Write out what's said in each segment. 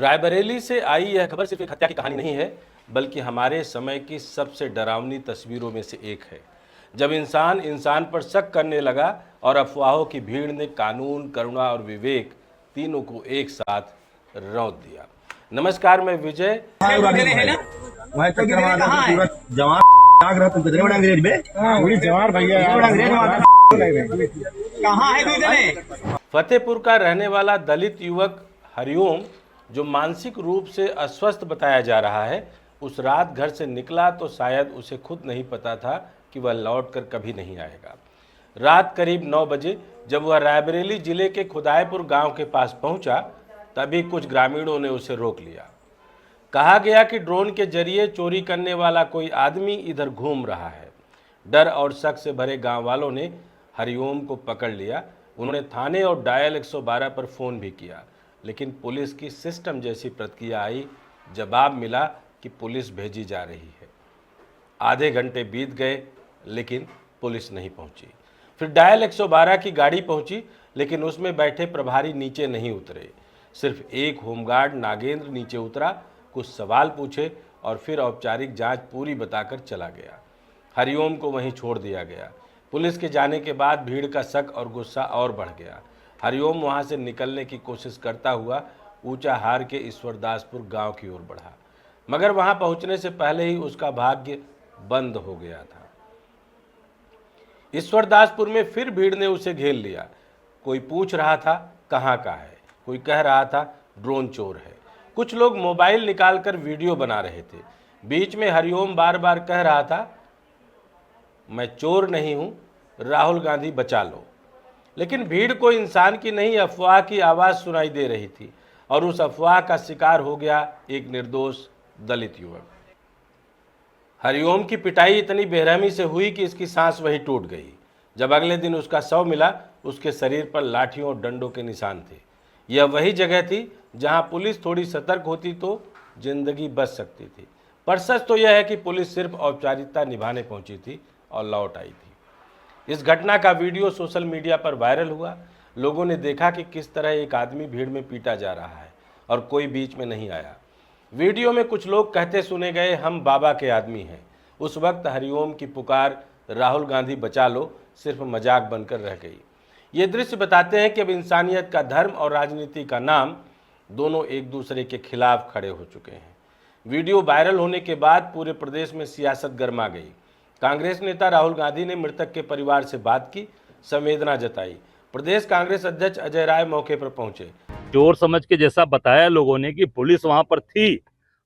रायबरेली से आई यह खबर सिर्फ एक हत्या की कहानी नहीं है, बल्कि हमारे समय की सबसे डरावनी तस्वीरों में से एक है। जब इंसान इंसान पर शक करने लगा और अफवाहों की भीड़ ने कानून, करुणा और विवेक तीनों को एक साथ रौंद दिया। नमस्कार, मैं विजय। जवान तुम कितने बड़ा अंग्रेज बे? जवान भैया कहाँ है? फतेहपुर का रहने वाला दलित युवक हरिओम, जो मानसिक रूप से अस्वस्थ बताया जा रहा है, उस रात घर से निकला तो शायद उसे खुद नहीं पता था कि वह लौटकर कभी नहीं आएगा। रात करीब 9 बजे जब वह रायबरेली जिले के खुदाईपुर गांव के पास पहुंचा, तभी कुछ ग्रामीणों ने उसे रोक लिया। कहा गया कि ड्रोन के जरिए चोरी करने वाला कोई आदमी इधर घूम रहा है। डर और शक से भरे गांव वालों ने हरिओम को पकड़ लिया। उन्होंने थाने और डायल 112 पर फ़ोन भी किया, लेकिन पुलिस की सिस्टम जैसी प्रतिक्रिया आई। जवाब मिला कि पुलिस भेजी जा रही है। आधे घंटे बीत गए, लेकिन पुलिस नहीं पहुंची। फिर डायल 112 की गाड़ी पहुंची, लेकिन उसमें बैठे प्रभारी नीचे नहीं उतरे। सिर्फ एक होमगार्ड नागेंद्र नीचे उतरा, कुछ सवाल पूछे और फिर औपचारिक जांच पूरी बताकर चला गया। हरिओम को वहीं छोड़ दिया गया। पुलिस के जाने के बाद भीड़ का शक और गुस्सा और बढ़ गया। हरिओम वहां से निकलने की कोशिश करता हुआ ऊंचाहार के ईश्वरदासपुर गांव की ओर बढ़ा, मगर वहां पहुंचने से पहले ही उसका भाग्य बंद हो गया था। ईश्वरदासपुर में फिर भीड़ ने उसे घेर लिया। कोई पूछ रहा था कहाँ का है, कोई कह रहा था ड्रोन चोर है, कुछ लोग मोबाइल निकालकर वीडियो बना रहे थे। बीच में हरिओम बार बार कह रहा था, मैं चोर नहीं हूं, राहुल गांधी बचा लो। लेकिन भीड़ को इंसान की नहीं, अफवाह की आवाज़ सुनाई दे रही थी, और उस अफवाह का शिकार हो गया एक निर्दोष दलित युवक। हरिओम की पिटाई इतनी बेरहमी से हुई कि इसकी सांस वहीं टूट गई। जब अगले दिन उसका शव मिला, उसके शरीर पर लाठियों और डंडों के निशान थे। यह वही जगह थी जहां पुलिस थोड़ी सतर्क होती तो जिंदगी बच सकती थी। पर सच तो यह है कि पुलिस सिर्फ औपचारिकता निभाने पहुंची थी और लौट आई थी। इस घटना का वीडियो सोशल मीडिया पर वायरल हुआ। लोगों ने देखा कि किस तरह एक आदमी भीड़ में पीटा जा रहा है और कोई बीच में नहीं आया। वीडियो में कुछ लोग कहते सुने गए, हम बाबा के आदमी हैं। उस वक्त हरिओम की पुकार, राहुल गांधी बचा लो, सिर्फ मजाक बनकर रह गई। ये दृश्य बताते हैं कि अब इंसानियत का धर्म और राजनीति का नाम दोनों एक दूसरे के खिलाफ खड़े हो चुके हैं। वीडियो वायरल होने के बाद पूरे प्रदेश में सियासत गर्मा गई। कांग्रेस नेता राहुल गांधी ने मृतक के परिवार से बात की, संवेदना जताई। प्रदेश कांग्रेस अध्यक्ष अजय राय मौके पर पहुंचे। चोर समझ के जैसा बताया लोगों ने कि पुलिस वहां पर थी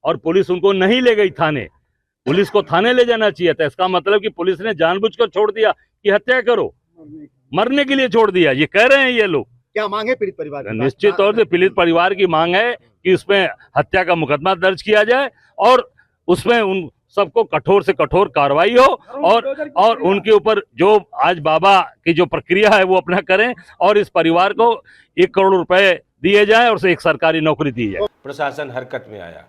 और पुलिस उनको नहीं ले गई थाने। पुलिस को थाने ले जाना चाहिए था। इसका मतलब कि पुलिस ने जानबूझकर छोड़ दिया कि हत्या करो, मरने के लिए छोड़ दिया। ये कह रहे हैं ये लोग। क्या मांगे पीड़ित परिवार की? निश्चित तौर से पीड़ित परिवार की मांग है कि उसमें हत्या का मुकदमा दर्ज किया जाए और उसमें उन सबको कठोर से कठोर कार्रवाई हो, और उनके ऊपर जो आज बाबा की जो प्रक्रिया है वो अपना करें, और इस परिवार को 1 करोड़ रुपए दिए जाए और उसे एक सरकारी नौकरी दी जाए। प्रशासन हरकत में आया।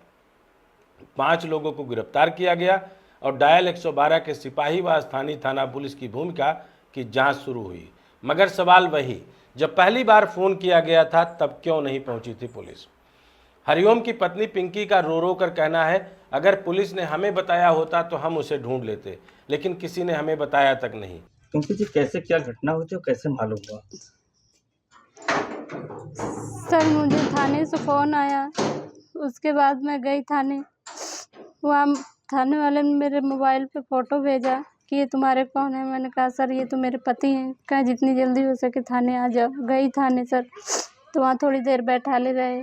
5 लोगों को गिरफ्तार किया गया और डायल 112 के सिपाही व स्थानीय थाना पुलिस की भूमिका की जांच शुरू हुई। मगर सवाल वही, जब पहली बार फोन किया गया था तब क्यों नहीं पहुंची थी पुलिस? हरिओम की पत्नी पिंकी का रो रो कर कहना है, अगर पुलिस ने हमें बताया होता तो हम उसे ढूंढ लेते, लेकिन किसी ने हमें बताया तक नहीं। पिंकी जी, कैसे क्या घटना हुई थी और कैसे मालूम हुआ? सर, मुझे थाने से फ़ोन आया, उसके बाद मैं गई थाने। वहाँ थाने वाले ने मेरे मोबाइल पे फ़ोटो भेजा कि ये तुम्हारे कौन है। मैंने कहा सर ये तो मेरे पति हैं। कहा जितनी जल्दी हो सके थाने आ जाओ। गई थाने सर, तो वहाँ थोड़ी देर बैठा ले रहे,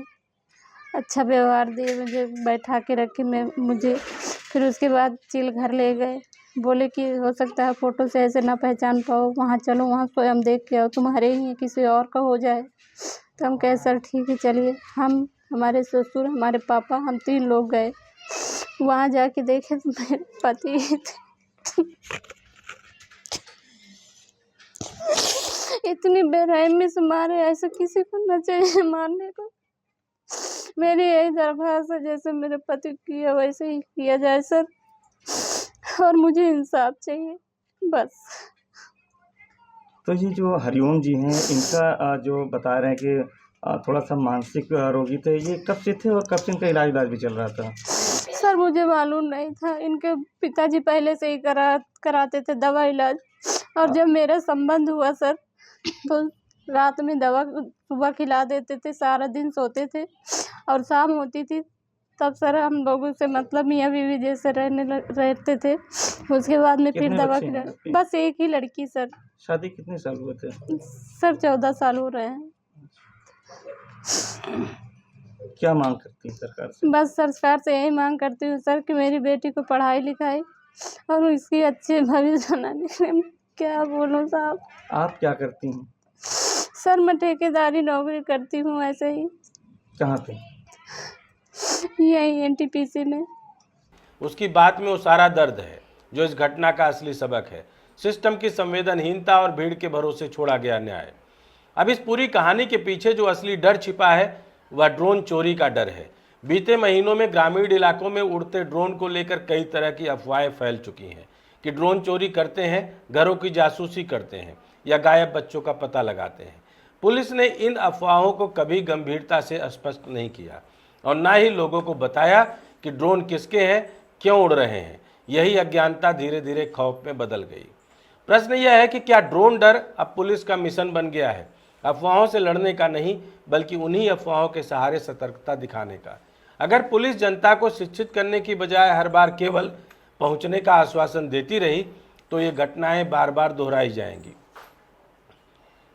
अच्छा व्यवहार दिए, मुझे बैठा के रखे मुझे। फिर उसके बाद चिल घर ले गए, बोले कि हो सकता है फ़ोटो से ऐसे ना पहचान पाओ, वहाँ चलो, वहाँ स्वयं देख के आओ, तुम्हारे ही हैं, किसी और का हो जाए। तो हम कहे सर ठीक है चलिए। हम, हमारे ससुर, हमारे पापा, हम 3 लोग गए। वहाँ जाके देखे तो मेरे पति ही थे। इतनी बेरहमी से मारे, ऐसे किसी को न चाहिए मारने को। मेरी यही दरख्वास्त है, जैसे मेरे पति किया वैसे ही किया जाए सर, और मुझे इंसाफ चाहिए बस। तो ये जो हरिओम जी हैं, इनका जो बता रहे हैं कि थोड़ा सा मानसिक रोगी थे, ये कब से थे और कब से इनका इलाज भी चल रहा था? सर मुझे मालूम नहीं था, इनके पिताजी पहले से ही कराते थे दवा इलाज। और जब मेरा संबंध हुआ सर, तो रात में दवा सुबह खिला देते थे, सारा दिन सोते थे और शाम होती थी तब सर हम लोगों से मतलब मियाँ बीवी जैसे रहते थे। उसके बाद में फिर कितने दवा बच्चे हैं खिला। आपके? बस एक ही लड़की सर। शादी कितने साल हुए थे? सर 14 साल हो रहे हैं। क्या मांग करती हैं सरकार से? बस सरकार से यही मांग करती हूँ सर कि मेरी बेटी को पढ़ाई लिखाई और इसकी अच्छे भविष्य बनाने के लिए। क्या बोलूँ साहब। आप क्या करती हैं? सर मैं ठेकेदारी नौकरी करती हूँ ऐसे ही, कहाँ पे? यही एनटीपीसी में। उसकी बात में वो सारा दर्द है जो इस घटना का असली सबक है। सिस्टम की संवेदनहीनता और भीड़ के भरोसे छोड़ा गया न्याय। अब इस पूरी कहानी के पीछे जो असली डर छिपा है वह ड्रोन चोरी का डर है। बीते महीनों में ग्रामीण इलाकों में उड़ते ड्रोन को लेकर कई तरह की अफवाहें फैल चुकी हैं कि ड्रोन चोरी करते हैं, घरों की जासूसी करते हैं या गायब बच्चों का पता लगाते हैं। पुलिस ने इन अफवाहों को कभी गंभीरता से स्पष्ट नहीं किया और ना ही लोगों को बताया कि ड्रोन किसके हैं, क्यों उड़ रहे हैं। यही अज्ञानता धीरे धीरे खौफ में बदल गई। प्रश्न यह है कि क्या ड्रोन डर अब पुलिस का मिशन बन गया है, अफवाहों से लड़ने का नहीं बल्कि उन्हीं अफवाहों के सहारे सतर्कता दिखाने का। अगर पुलिस जनता को शिक्षित करने की बजाय हर बार केवल पहुंचने का आश्वासन देती रही तो ये घटनाएं बार बार दोहराई जाएंगी।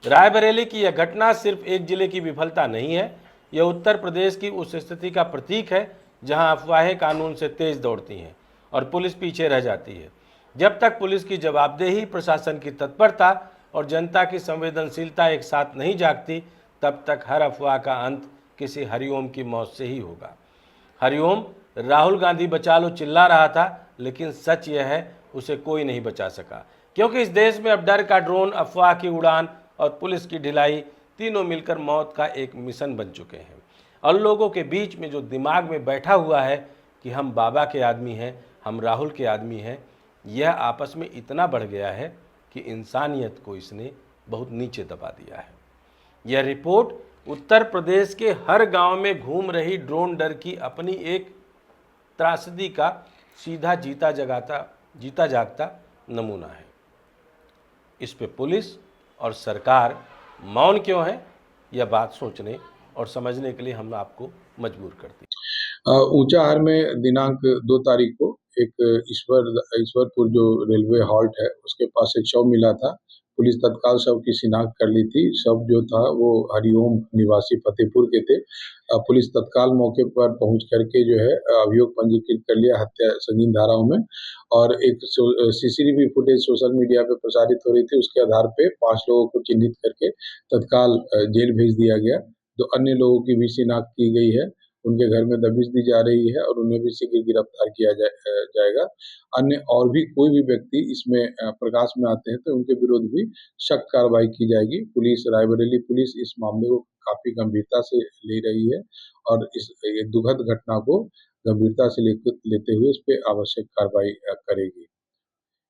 रायबरेली की यह घटना सिर्फ एक जिले की विफलता नहीं है, यह उत्तर प्रदेश की उस स्थिति का प्रतीक है जहां अफवाहें कानून से तेज दौड़ती हैं और पुलिस पीछे रह जाती है। जब तक पुलिस की जवाबदेही, प्रशासन की तत्परता और जनता की संवेदनशीलता एक साथ नहीं जागती, तब तक हर अफवाह का अंत किसी हरिओम की मौत से ही होगा। हरिओम राहुल गांधी बचा लो चिल्ला रहा था, लेकिन सच यह है उसे कोई नहीं बचा सका, क्योंकि इस देश में अब डर का ड्रोन, अफवाह की उड़ान और पुलिस की ढिलाई तीनों मिलकर मौत का एक मिशन बन चुके हैं। और लोगों के बीच में जो दिमाग में बैठा हुआ है कि हम बाबा के आदमी हैं, हम राहुल के आदमी हैं, यह आपस में इतना बढ़ गया है कि इंसानियत को इसने बहुत नीचे दबा दिया है। यह रिपोर्ट उत्तर प्रदेश के हर गांव में घूम रही ड्रोन डर की अपनी एक त्रासदी का सीधा जीता जागता नमूना है। इस पे पुलिस और सरकार मौन क्यों है, यह बात सोचने और समझने के लिए हम आपको मजबूर करती है। ऊंचाहार में दिनांक 2 तारीख को एक ईश्वरपुर जो रेलवे हॉल्ट है उसके पास एक शव मिला था। पुलिस तत्काल शव की शिनाख्त कर ली थी। शव जो था वो हरिओम निवासी फतेहपुर के थे। पुलिस तत्काल मौके पर पहुंच करके जो है अभियोग पंजीकृत कर लिया हत्या संगीन धाराओं में। और एक सीसीटीवी फुटेज सोशल मीडिया पे प्रसारित हो रही थी, उसके आधार पे 5 लोगों को चिन्हित करके तत्काल जेल भेज दिया गया। तो अन्य लोगों की भी शिनाख्त की गई है, उनके घर में दबिश दी जा रही है और उन्हें भी शीघ्र गिरफ्तार किया जाएगा। अन्य और भी कोई भी व्यक्ति इसमें प्रकाश में आते हैं तो उनके विरुद्ध भी सख्त कार्रवाई की जाएगी। पुलिस, रायबरेली पुलिस इस मामले को काफी गंभीरता से ले रही है और इस एक दुखद घटना को गंभीरता से लेते हुए इस पे आवश्यक कार्रवाई करेगी।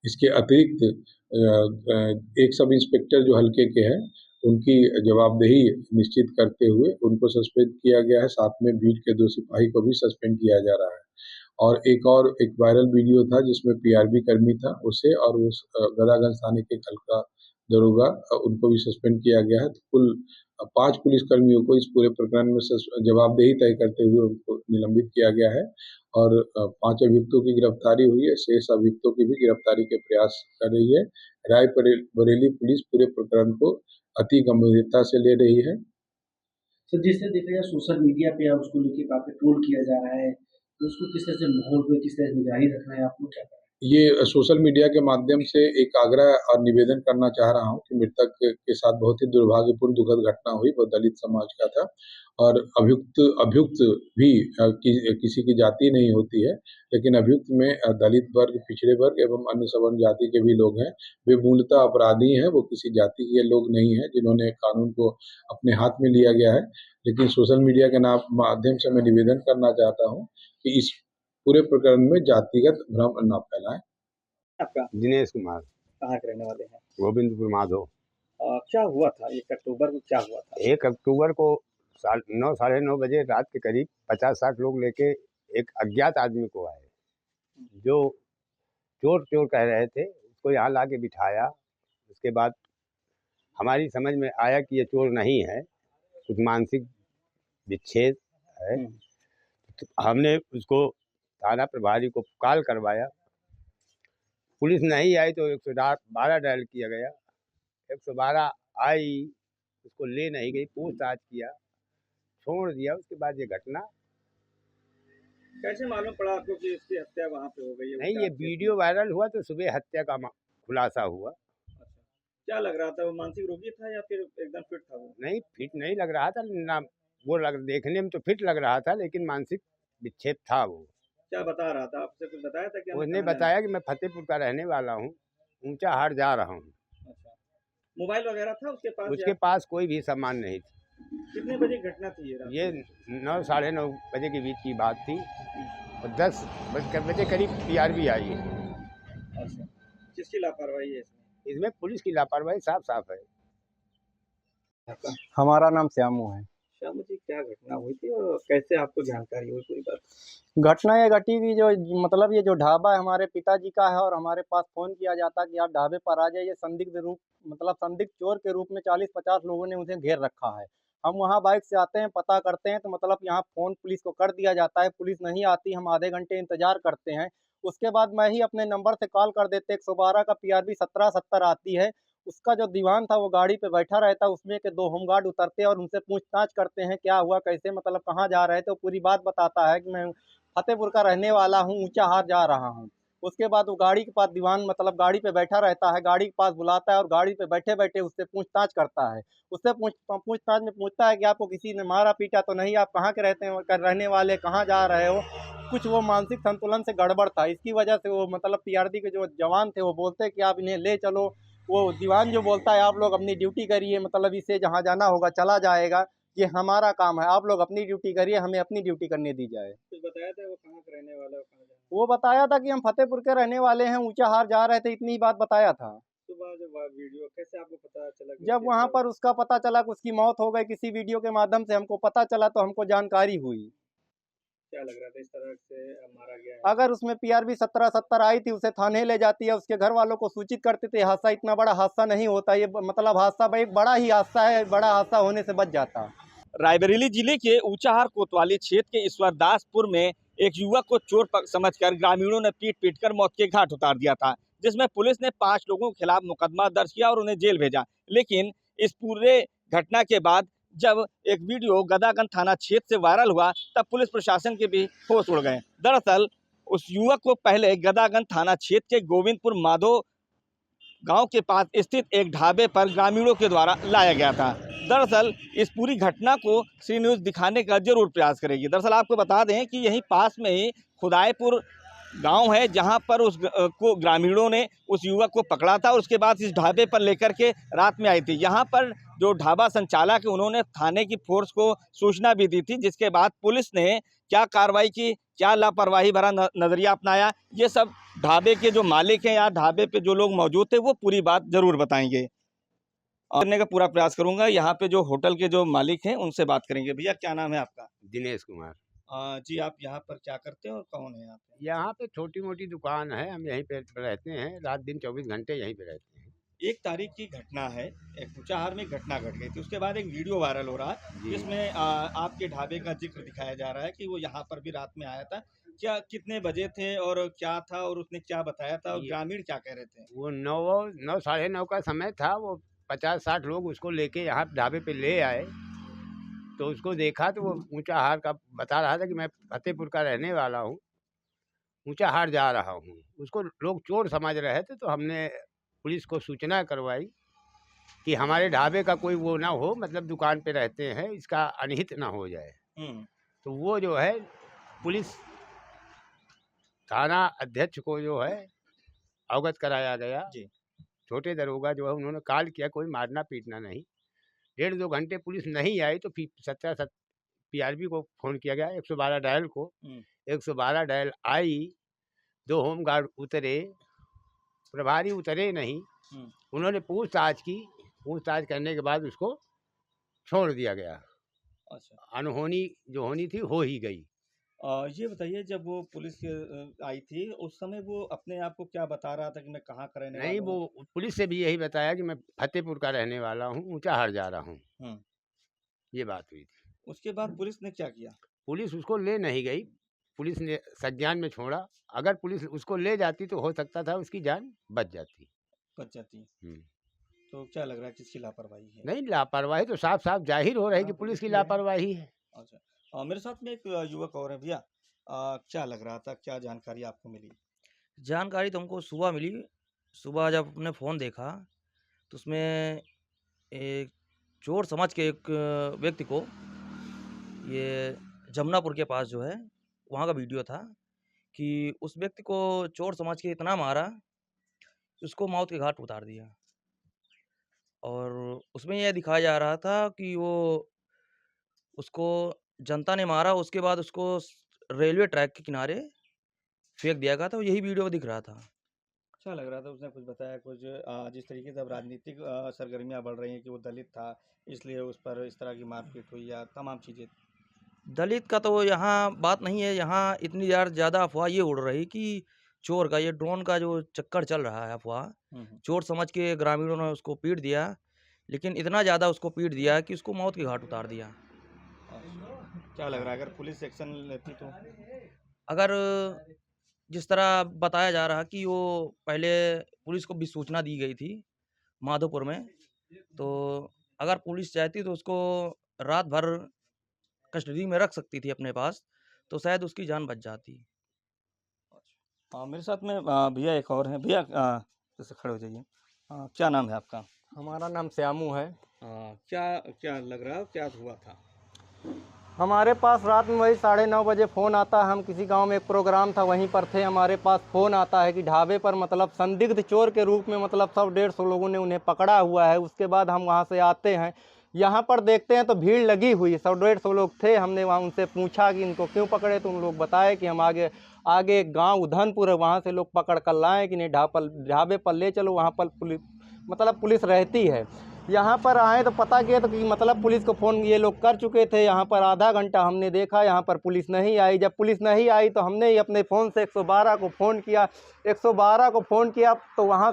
इसके अतिरिक्त एक सब इंस्पेक्टर जो हल्के के हैं उनकी जवाबदेही निश्चित करते हुए उनको सस्पेंड किया गया है। साथ में बीट के 2 सिपाही को भी सस्पेंड किया जा रहा है। और एक वायरल वीडियो था जिसमें पीआरबी कर्मी था, उसे और उस गदागंज थाने के हल्का दरोगा उनको भी सस्पेंड किया गया है। तो कुल 5 पुलिसकर्मियों को इस पूरे प्रकरण में जवाबदेही तय करते हुए उनको निलंबित किया गया है और 5 अभियुक्तों की गिरफ्तारी हुई है। शेष अभियुक्तों की भी गिरफ्तारी के प्रयास कर रही है। रायबरेली पुलिस पूरे प्रकरण को अति गंभीरता से ले रही है। तो जिससे देखा जाए सोशल मीडिया पे अब उसको लेके काफी ट्रोल किया जा रहा है, तो उसको किस तरह से माहौल पे किस तरह से निगरानी रखना है, आपको क्या करना है? ये सोशल मीडिया के माध्यम से एक आग्रह और निवेदन करना चाह रहा हूँ कि मृतक के साथ बहुत ही दुर्भाग्यपूर्ण दुखद घटना हुई, वो दलित समाज का था और अभियुक्त भी किसी की जाति नहीं होती है, लेकिन अभियुक्त में दलित वर्ग, पिछड़े वर्ग एवं अन्य सवर्ण जाति के भी लोग हैं। वे मूलतः अपराधी हैं, वो किसी जाति के लोग नहीं हैं जिन्होंने कानून को अपने हाथ में लिया गया है। लेकिन सोशल मीडिया के माध्यम से मैं निवेदन करना चाहता हूँ कि इस पूरे प्रकरण में जातिगत भ्रम न फैलाएं। आपका दिनेश कुमार, कहाँ के रहने वाले हैं? गोविंदपुर माधो। क्या हुआ था 1 अक्टूबर को, क्या हुआ था? 1 अक्टूबर को साढ़े 9 बजे रात के करीब 50-60 लोग लेके एक अज्ञात आदमी को आए, जो चोर चोर कह रहे थे। उसको यहाँ ला के बिठाया। उसके बाद हमारी समझ में आया कि ये चोर नहीं है, कुछ मानसिक विच्छेद है। तो हमने उसको थाना प्रभारी को कॉल करवाया। पुलिस नहीं आई तो 112 डायल किया गया। 112 आई, उसको ले नहीं गई, पूछताछ किया, छोड़ दिया। उसके बाद ये घटना। कैसे मालूम पड़ा आपको कि इसकी हत्या वहाँ पे हो गई है? नहीं, ये वीडियो वायरल हुआ तो सुबह हत्या का खुलासा हुआ। अच्छा, क्या लग रहा था, वो मानसिक रोगी था या फिर एकदम फिट था वो? नहीं, फिट नहीं लग रहा था ना, वो देखने में तो फिट लग रहा था, लेकिन मानसिक विक्षेप था वो। क्या बता रहा था, आपसे कुछ बताया था? कि उसने बताया कि मैं फतेहपुर का रहने वाला हूँ, ऊंचा हाट जा रहा हूँ। अच्छा, मोबाइल वगैरह था उसके पास? उसके पास कोई भी सामान नहीं था। कितने बजे घटना थी ये रात? ये 9 साढ़े 9 बजे के बीच की बात थी और 10 बजे करीब PRB आई है। अच्छा, किसकी लापरवाही है इसमें? इसमें पुलिस की लापरवाही साफ साफ है। हमारा नाम श्यामू है। श्यामू जी, क्या घटना हुई थी और कैसे आपको जानकारी हुई पूरी बात? घटना ये घटी कि जो मतलब ये जो ढाबा है हमारे पिताजी का है और हमारे पास फ़ोन किया जाता कि आप ढाबे पर आ जाइए। संदिग्ध चोर के रूप में 40-50 लोगों ने उसे घेर रखा है। हम वहाँ बाइक से आते हैं, पता करते हैं तो मतलब यहाँ फ़ोन पुलिस को कर दिया जाता है। पुलिस नहीं आती, हम आधे घंटे इंतज़ार करते हैं। उसके बाद मैं ही अपने नंबर से कॉल कर देते, 112 का PRB 1770 आती है। उसका जो दीवान था वो गाड़ी पे बैठा रहता, उसमें के 2 होमगार्ड उतरते और उनसे पूछताछ करते हैं, क्या हुआ, कैसे, मतलब कहाँ जा रहे थे। तो पूरी बात बताता है कि मैं फतेहपुर का रहने वाला हूँ, ऊंचा हाथ जा रहा हूँ। उसके बाद वो गाड़ी के पास दीवान मतलब गाड़ी पे बैठा रहता है, गाड़ी के पास बुलाता है और गाड़ी पे बैठे-बैठे उससे पूछताछ करता है। उससे पूछताछ में पूछता है कि आपको किसी ने मारा पीटा तो नहीं, आप कहाँ के रहने वाले, कहाँ जा रहे हो। कुछ वो मानसिक संतुलन से गड़बड़ था, इसकी वजह से वो मतलब PRD के जो जवान थे वो बोलते हैं कि आप इन्हें ले चलो। वो दीवान जो बोलता है आप लोग अपनी ड्यूटी करिए, मतलब इसे जहाँ जाना होगा चला जाएगा, ये हमारा काम है, आप लोग अपनी ड्यूटी करिए, हमें अपनी ड्यूटी करने दी जाए। कुछ बताया था वो कहाँ का रहने वाला है, कहाँ जाना? वो बताया था कि हम फतेहपुर के रहने वाले हैं, ऊंचा हार जा रहे थे, इतनी बात बताया था। सुबह जब वीडियो कैसे आपको पता चला? जब वहाँ पर उसका पता चला कि उसकी मौत हो गई, किसी वीडियो के माध्यम से हमको पता चला तो हमको जानकारी हुई। क्या लग रहा था इस तरह से मारा गया है? अगर उसमें PRB 1770 आई थी, उसे थाने ले जाती है, उसके घर वालों को सूचित करते थे, हादसा इतना बड़ा हादसा नहीं होता। ये मतलब हादसा एक बड़ा ही हादसा है, बड़ा हादसा होने से बच जाता। रायबरेली जिले के ऊंचाहार कोतवाली क्षेत्र के ईश्वरदासपुर में एक युवक को चोर समझकर ग्रामीणों ने पीट कर मौत के घाट उतार दिया था, जिसमें पुलिस ने 5 लोगों के खिलाफ मुकदमा दर्ज किया और उन्हें जेल भेजा। लेकिन इस पूरे घटना के बाद जब एक वीडियो गदागंज थाना क्षेत्र से वायरल हुआ, तब पुलिस प्रशासन के भी होश उड़ गए। दरअसल उस युवक को पहले गदागंज थाना क्षेत्र के गोविंदपुर माधो गांव के पास स्थित एक ढाबे पर ग्रामीणों के द्वारा लाया गया था। दरअसल इस पूरी घटना को श्री न्यूज़ दिखाने का जरूर प्रयास करेगी। दरअसल आपको बता दें कि यहीं पास में ही खुदाईपुर गांव है, जहां पर उस को ग्रामीणों ने उस युवक को पकड़ा था और उसके बाद इस ढाबे पर लेकर के रात में आई थी। यहां पर जो ढाबा संचालक है उन्होंने थाने की फोर्स को सूचना भी दी थी, जिसके बाद पुलिस ने क्या कार्रवाई की, क्या लापरवाही भरा नज़रिया अपनाया, ये सब ढाबे के जो मालिक हैं या ढाबे पे जो लोग मौजूद थे वो पूरी बात जरूर बताएंगे। करने का पूरा प्रयास करूंगा। यहाँ पे जो होटल के जो मालिक हैं उनसे बात करेंगे। भैया क्या नाम है आपका? दिनेश कुमार। जी, आप यहाँ पर क्या करते हैं और कौन है यहाँ पे? यहाँ पे छोटी मोटी दुकान है, हम यहीं पे रहते हैं, रात दिन 24 घंटे यहीं पे रहते हैं। 1 तारीख की घटना है, एक ऊंचाहार में घटना घट गई थी, उसके बाद एक वीडियो वायरल हो रहा है जिसमें आपके ढाबे का जिक्र दिखाया जा रहा है कि वो यहाँ पर भी रात में आया था। क्या कितने बजे थे और क्या था और उसने क्या बताया था और ग्रामीण क्या कह रहे थे? वो 9 साढ़े 9 का समय था। वो 50-60 लोग उसको लेके यहाँ ढाबे पे ले आए, तो उसको देखा तो वो ऊंचा हार का बता रहा था कि मैं फतेहपुर का रहने वाला हूँ, ऊंचा हार जा रहा हूँ। उसको लोग चोर समझ रहे थे, तो हमने पुलिस को सूचना करवाई कि हमारे ढाबे का कोई वो ना हो, मतलब दुकान पे रहते हैं, इसका अनहित ना हो जाए। तो वो जो है पुलिस थाना अध्यक्ष को जो है अवगत कराया गया। छोटे दरोगा जो है उन्होंने कॉल किया, कोई मारना पीटना नहीं। 1.5-2 घंटे पुलिस नहीं आई तो फिर PRB को फ़ोन किया गया, 112 डायल को। 112 डायल आई, 2 होमगार्ड उतरे, प्रभारी उतरे नहीं। उन्होंने पूछताछ की, पूछताछ करने के बाद उसको छोड़ दिया गया। अच्छा। अनहोनी जो होनी थी हो ही गई। ये बताइए, जब वो पुलिस आई थी उस समय वो अपने आप को क्या बता रहा था कि मैं कहाँ का रहने नहीं, वाला हूँ? वो पुलिस से भी यही बताया कि मैं फतेहपुर का रहने वाला हूँ, ऊंचाहार जा रहा हूँ, हम्म। ये बात हुई थी। उसके बाद पुलिस ने क्या किया? पुलिस उसको ले नहीं गई, पुलिस ने संज्ञान में छोड़ा। अगर पुलिस उसको ले जाती तो हो सकता था उसकी जान बच जाती। बच जाती। हम्म। तो क्या लग रहा है, किसकी लापरवाही है? नहीं, लापरवाही तो साफ साफ जाहिर हो रही है कि पुलिस की लापरवाही है। अच्छा। मेरे साथ में एक युवक और है भैया। क्या लग रहा था, क्या जानकारी आपको मिली? जानकारी तो हमको सुबह मिली। सुबह जब अपने फ़ोन देखा तो उसमें एक चोर समझ के एक व्यक्ति को, ये जमुनापुर के पास जो है वहाँ का वीडियो था कि उस व्यक्ति को चोर समझ के इतना मारा कि उसको मौत के घाट उतार दिया। और उसमें यह दिखाया जा रहा था कि वो उसको जनता ने मारा, उसके बाद उसको रेलवे ट्रैक के किनारे फेंक दिया गया था। यही वीडियो में दिख रहा था। क्या लग रहा था, उसने कुछ बताया कुछ? जिस तरीके से अब राजनीतिक सरगर्मियां बढ़ रही हैं कि वो दलित था इसलिए उस पर इस तरह की मारपीट हुई या तमाम चीज़ें। दलित का तो यहाँ बात नहीं है। यहाँ इतनी ज़्यादा अफवाह ये उड़ रही कि चोर का, ये ड्रोन का जो चक्कर चल रहा है अफवाह, चोर समझ के ग्रामीणों ने उसको पीट दिया। लेकिन इतना ज़्यादा उसको पीट दिया कि उसको मौत के घाट उतार दिया। क्या लग रहा है, अगर पुलिस एक्शन लेती तो? अगर जिस तरह बताया जा रहा कि वो पहले पुलिस को भी सूचना दी गई थी माधोपुर में, तो अगर पुलिस चाहती तो उसको रात भर कस्टडी में रख सकती थी अपने पास, तो शायद उसकी जान बच जाती। मेरे साथ में भैया एक और हैं। भैया जैसे खड़े हो जाइए। क्या नाम है आपका? हमारा नाम श्यामू है। क्या क्या लग रहा है, क्या हुआ था? हमारे पास रात में वही 9:30 बजे फ़ोन आता है। हम किसी गांव में एक प्रोग्राम था वहीं पर थे। हमारे पास फ़ोन आता है कि ढाबे पर मतलब संदिग्ध चोर के रूप में मतलब 100-150 लोगों ने उन्हें पकड़ा हुआ है। उसके बाद हम वहां से आते हैं, यहाँ पर देखते हैं तो भीड़ लगी हुई, 100-150 लोग थे। हमने वहाँ उनसे पूछा कि इनको क्यों पकड़े, तो उन लोग बताए कि हम आगे एक गाँव उधनपुर है वहाँ से लोग पकड़ कर लाएँ कि नहीं ढाबे पर ले चलो, वहाँ पर पुलिस रहती है। यहाँ पर आए तो पता किया तो कि मतलब पुलिस को फ़ोन ये लोग कर चुके थे। यहाँ पर आधा घंटा हमने देखा, यहाँ पर पुलिस नहीं आई। जब पुलिस नहीं आई तो हमने ही अपने फ़ोन से 112 को फ़ोन किया। 112 को फ़ोन किया तो वहाँ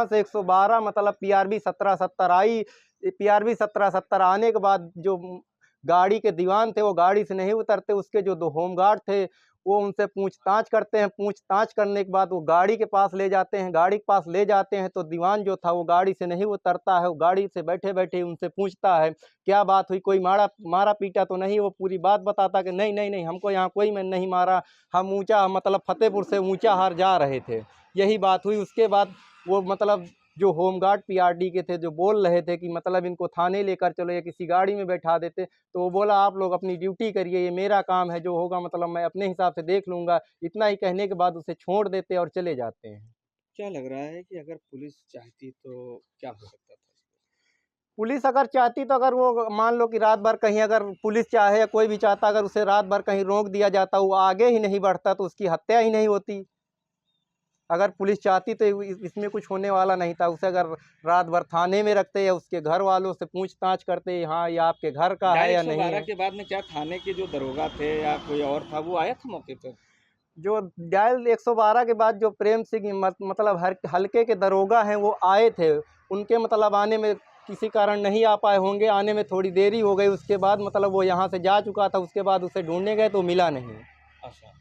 से 112 मतलब PRB 1770 आई। PRB 1770 आने के बाद जो गाड़ी के दीवान थे वो गाड़ी से नहीं उतरते। उसके जो 2 होमगार्ड थे वो उनसे पूछताछ करते हैं। पूछताछ करने के बाद वो गाड़ी के पास ले जाते हैं। गाड़ी के पास ले जाते हैं तो दीवान जो था वो गाड़ी से नहीं उतरता है। वो गाड़ी से बैठे बैठे उनसे पूछता है क्या बात हुई, कोई मारा पीटा तो नहीं? वो पूरी बात बताता कि नहीं नहीं नहीं, हमको यहाँ कोई मैं नहीं मारा, हम मतलब फतेहपुर से ऊंचाहार जा रहे थे, यही बात हुई। उसके बाद वो मतलब जो होमगार्ड PRD के थे जो बोल रहे थे कि मतलब इनको थाने लेकर चलो या किसी गाड़ी में बैठा देते, तो वो बोला आप लोग अपनी ड्यूटी करिए, ये मेरा काम है, जो होगा मतलब मैं अपने हिसाब से देख लूँगा। इतना ही कहने के बाद उसे छोड़ देते और चले जाते हैं। क्या लग रहा है कि अगर पुलिस चाहती तो क्या हो सकता था? पुलिस अगर चाहती तो अगर वो मान लो कि रात भर कहीं अगर पुलिस चाहे या कोई भी चाहता अगर उसे रात भर कहीं रोक दिया जाता, वो आगे ही नहीं बढ़ता तो उसकी हत्या ही नहीं होती। अगर पुलिस चाहती तो इसमें कुछ होने वाला नहीं था। उसे अगर रात भर थाने में रखते या उसके घर वालों से पूछताछ करते, हाँ ये आपके घर का है या नहीं है। के बाद में क्या थाने के जो दरोगा थे या कोई और था वो आया था मौके पर? जो डायल 112 के बाद जो प्रेम सिंह मतलब हल्के के दरोगा हैं वो आए थे। उनके मतलब आने में किसी कारण नहीं आ पाए होंगे, आने में थोड़ी देरी हो गई। उसके बाद मतलब वो यहाँ से जा चुका था, उसके बाद उसे ढूंढने गए तो मिला नहीं। अच्छा।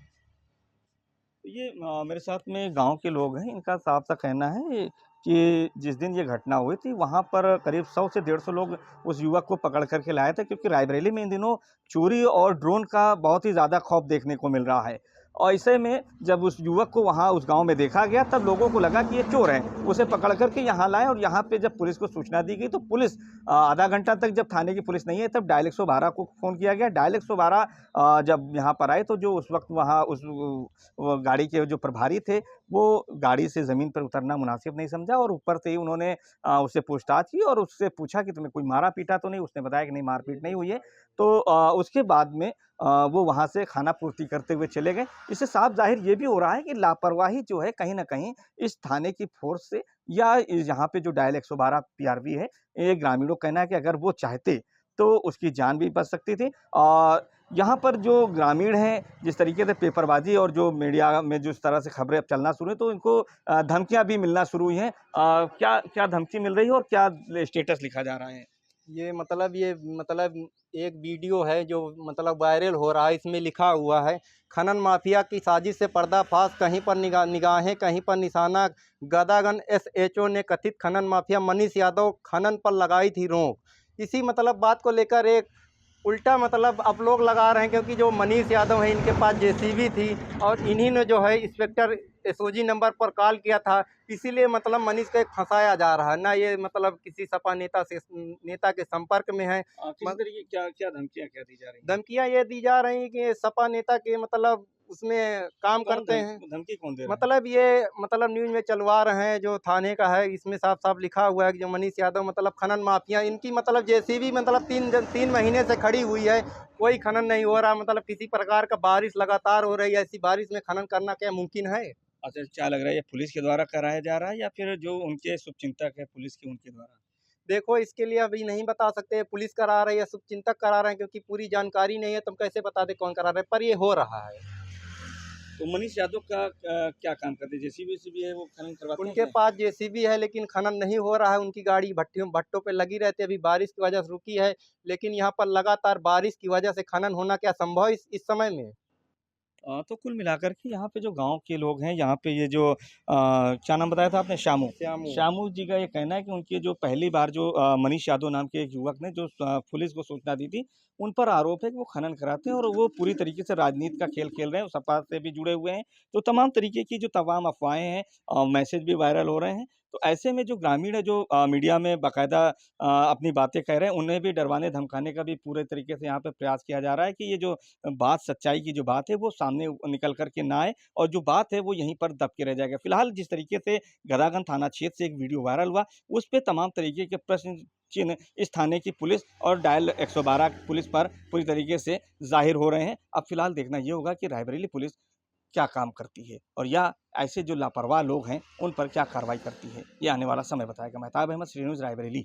तो ये मेरे साथ में गांव के लोग हैं, इनका साफ सा कहना है कि जिस दिन ये घटना हुई थी वहां पर करीब 100 से 150 लोग उस युवक को पकड़ करके लाए थे, क्योंकि रायबरेली में इन दिनों चोरी और ड्रोन का बहुत ही ज़्यादा खौफ देखने को मिल रहा है। और ऐसे में जब उस युवक को वहाँ उस गांव में देखा गया तब लोगों को लगा कि ये चोर है, उसे पकड़ करके यहाँ लाए। और यहाँ पे जब पुलिस को सूचना दी गई तो पुलिस आधा घंटा तक जब थाने की पुलिस नहीं है तब डायल 112 को फ़ोन किया गया। डायल 112 जब यहाँ पर आए तो जो उस वक्त वहाँ उस गाड़ी के जो प्रभारी थे वो गाड़ी से ज़मीन पर उतरना मुनासिब नहीं समझा और ऊपर से ही उन्होंने उससे पूछताछ की और उससे पूछा कि तुम्हें कोई मारा पीटा तो नहीं? उसने बताया कि नहीं, मारपीट नहीं हुई है। तो उसके बाद में वो वहाँ से खाना पूर्ति करते हुए चले गए। इससे साफ जाहिर ये भी हो रहा है कि लापरवाही जो है कहीं न कहीं इस थाने की फोर्स से या यहाँ पे जो डायल 112 PRB है, ये ग्रामीणों का कहना है कि अगर वो चाहते तो उसकी जान भी बच सकती थी। और यहाँ पर जो ग्रामीण हैं, जिस तरीके से पेपरबाजी और जो मीडिया में जिस तरह से खबरें अब चलना शुरू है, तो इनको धमकियाँ भी मिलना शुरू हुई हैं। क्या क्या धमकी मिल रही है और क्या स्टेटस लिखा जा रहा है? ये मतलब एक वीडियो है जो मतलब वायरल हो रहा है। इसमें लिखा हुआ है, खनन माफिया की साजिश से पर्दाफाश, कहीं पर निगाहें कहीं पर निशाना, गदागन एसएचओ ने कथित खनन माफिया मनीष यादव खनन पर लगाई थी रोक। इसी मतलब बात को लेकर एक उल्टा मतलब आप लोग लगा रहे हैं, क्योंकि जो मनीष यादव हैं इनके पास जेसीबी थी और इन्हीं ने जो है इंस्पेक्टर एसओजी नंबर पर कॉल किया था, इसीलिए मतलब मनीष को एक फंसाया जा रहा है ना। ये मतलब किसी सपा नेता के संपर्क में है। किस तरीके क्या क्या धमकियाँ क्या दी जा रही हैं? धमकियां ये दी जा रही हैं कि सपा नेता के मतलब उसमें काम करते हैं। धमकी कौन दे रहा है? मतलब ये मतलब न्यूज़ में चलवा रहे हैं, जो थाने का है इसमें साफ साफ लिखा हुआ है कि जो मनीष यादव मतलब खनन माफिया, इनकी मतलब जेसीबी मतलब 3 महीने से खड़ी हुई है, कोई खनन नहीं हो रहा। मतलब किसी प्रकार का बारिश लगातार हो रही है, ऐसी बारिश में खनन करना क्या मुमकिन है? अच्छा, क्या लग रहा है ये पुलिस के द्वारा कराया जा रहा है या फिर जो उनके शुभचिंतक है पुलिस के उनके द्वारा? देखो, इसके लिए अभी नहीं बता सकते पुलिस करा रही है, शुभचिंतक करा रहे हैं, क्योंकि पूरी जानकारी नहीं है, तुम कैसे बता दे कौन करा रहे हैं, पर ये हो रहा है। तो मनीष यादव का क्या काम करते हैं? जेसीबी है वो खनन करवाते हैं? उनके पास जेसीबी है लेकिन खनन नहीं हो रहा है। उनकी गाड़ी भट्टों पे लगी रहती है। अभी बारिश की वजह से रुकी है, लेकिन यहाँ पर लगातार बारिश की वजह से खनन होना क्या संभव है इस समय में? तो कुल मिलाकर के यहाँ पे जो गांव के लोग हैं, यहाँ पे ये जो क्या नाम बताया था आपने? श्यामू जी का ये कहना है कि उनकी जो पहली बार जो मनीष यादव नाम के एक युवक ने जो पुलिस को सूचना दी थी, उन पर आरोप है कि वो खनन कराते हैं और वो पूरी तरीके से राजनीति का खेल खेल रहे हैं, सपा से भी जुड़े हुए हैं। तो तमाम तरीके की जो तमाम अफवाहें हैं, मैसेज भी वायरल हो रहे हैं। तो ऐसे में जो ग्रामीण है, जो मीडिया में बाकायदा अपनी बातें कह रहे हैं, उन्हें भी डरवाने धमकाने का भी पूरे तरीके से यहाँ पे प्रयास किया जा रहा है कि ये जो बात, सच्चाई की जो बात है वो सामने निकल कर के ना आए और जो बात है वो यहीं पर दब के रह जाएगा। फिलहाल जिस तरीके से गदागन थाना क्षेत्र से एक वीडियो वायरल हुआ, उस पे तमाम तरीके के प्रश्न चिन्ह इस थाने की पुलिस और डायल 112 पुलिस पर पूरी तरीके से जाहिर हो रहे हैं। अब फिलहाल देखना ये होगा कि रायबरेली पुलिस क्या काम करती है और या ऐसे जो लापरवाह लोग हैं उन पर क्या कार्रवाई करती है, ये आने वाला समय बताएगा। महताब अहमद, श्री न्यूज़, रायबरेली।